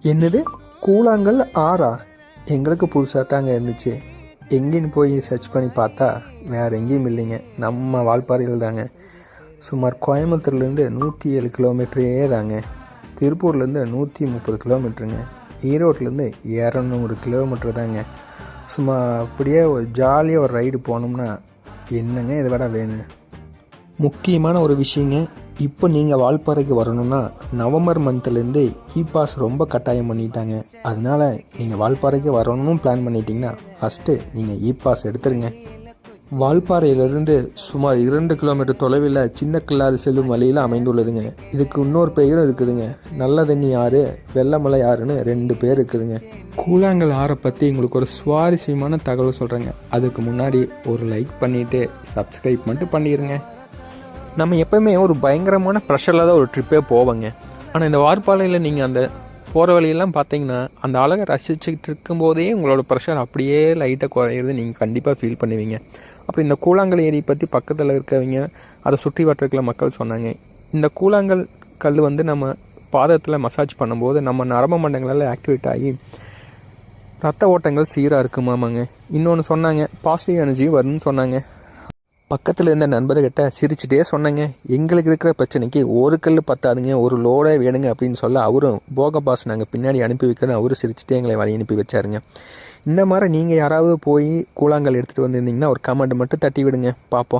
என்னது கூழாங்கல் ஆறா? எங்களுக்கு புதுசாக தாங்க இருந்துச்சு. எங்கேன்னு போய் சர்ச் பண்ணி பார்த்தா வேறு எங்கேயும் இல்லைங்க, நம்ம வால்பாறையில் தாங்க. சுமார் கோயம்புத்தூர்லேருந்து 107 கிலோமீட்டரே தாங்க. திருப்பூர்லேருந்து 130 கிலோமீட்டருங்க. ஈரோட்லேருந்து 200 கிலோமீட்டர் தாங்க. சும்மா அப்படியே ஒரு ஜாலியாக ஒரு ரைடு போனோம்னா என்னங்க இதை விட வேணும்? முக்கியமான ஒரு விஷயங்க, இப்போ நீங்கள் வால்பாறைக்கு வரணும்னா நவம்பர் மந்த்லேருந்து இ பாஸ் ரொம்ப கட்டாயம் பண்ணிட்டாங்க. அதனால் நீங்கள் வால்பாறைக்கு வரணும்னு பிளான் பண்ணிட்டீங்கன்னா ஃபஸ்ட்டு நீங்கள் இ பாஸ் எடுத்துருங்க. வால்பாறையிலிருந்து சுமார் 2 கிலோமீட்டர் தொலைவில் சின்ன கிள்ளாறு செல்லும் வழியில் அமைந்துள்ளதுங்க. இதுக்கு இன்னொரு பெயரும் இருக்குதுங்க, நல்ல தண்ணி ஆறு, வெள்ளமலை ஆறுன்னு 2 பேர் இருக்குதுங்க. கூழாங்கல் ஆறை பற்றி உங்களுக்கு ஒரு சுவாரஸ்யமான தகவல் சொல்கிறேங்க. அதுக்கு முன்னாடி ஒரு லைக் பண்ணிவிட்டு சப்ஸ்கிரைப் மட்டும் பண்ணிடுங்க. நம்ம எப்போயுமே ஒரு பயங்கரமான ப்ரெஷரில் தான் ஒரு ட்ரிப்பே போவோங்க. ஆனால் இந்த வால்பாறையில் நீங்கள் அந்த போகிற வழியெல்லாம் பார்த்தீங்கன்னா அந்த அழகை ரசிச்சுக்கிட்டு இருக்கும்போதே உங்களோட ப்ரெஷர் அப்படியே லைட்டாக குறையிறது நீங்கள் கண்டிப்பாக ஃபீல் பண்ணுவீங்க. அப்புறம் இந்த கூழாங்கல் ஏரி பற்றி பக்கத்தில் இருக்கவங்க அதை சுற்றி வட்டத்தில் மக்கள் சொன்னாங்க, இந்த கூழாங்கல் கல் வந்து நம்ம பாதத்தில் மசாஜ் பண்ணும்போது நம்ம நரம்பு மண்டலங்களால் ஆக்டிவேட் ஆகி ரத்த ஓட்டங்கள் சீராக இருக்குமாமாங்க. இன்னொன்று சொன்னாங்க, பாசிட்டிவ் எனர்ஜியும் வரும்னு சொன்னாங்க. பக்கத்தில் இருந்த நண்பர்கிட்ட சிரிச்சுட்டே சொன்னேங்க, எங்களுக்கு இருக்கிற பிரச்சனைக்கு ஒரு கல் பத்தாதுங்க, ஒரு லோடே வேணுங்க அப்படின்னு சொல்ல அவரும் போக பாஸ் நாங்கள் பின்னாடி அனுப்பி வைக்கிறோம், அவரும் சிரிச்சுட்டே எங்களை வழி அனுப்பி வச்சாருங்க. இந்த மாதிரி நீங்கள் யாராவது போய் கூழாங்கல் எடுத்துகிட்டு வந்திருந்தீங்கன்னா ஒரு கமெண்ட் மட்டும் தட்டி விடுங்க பார்ப்போம்.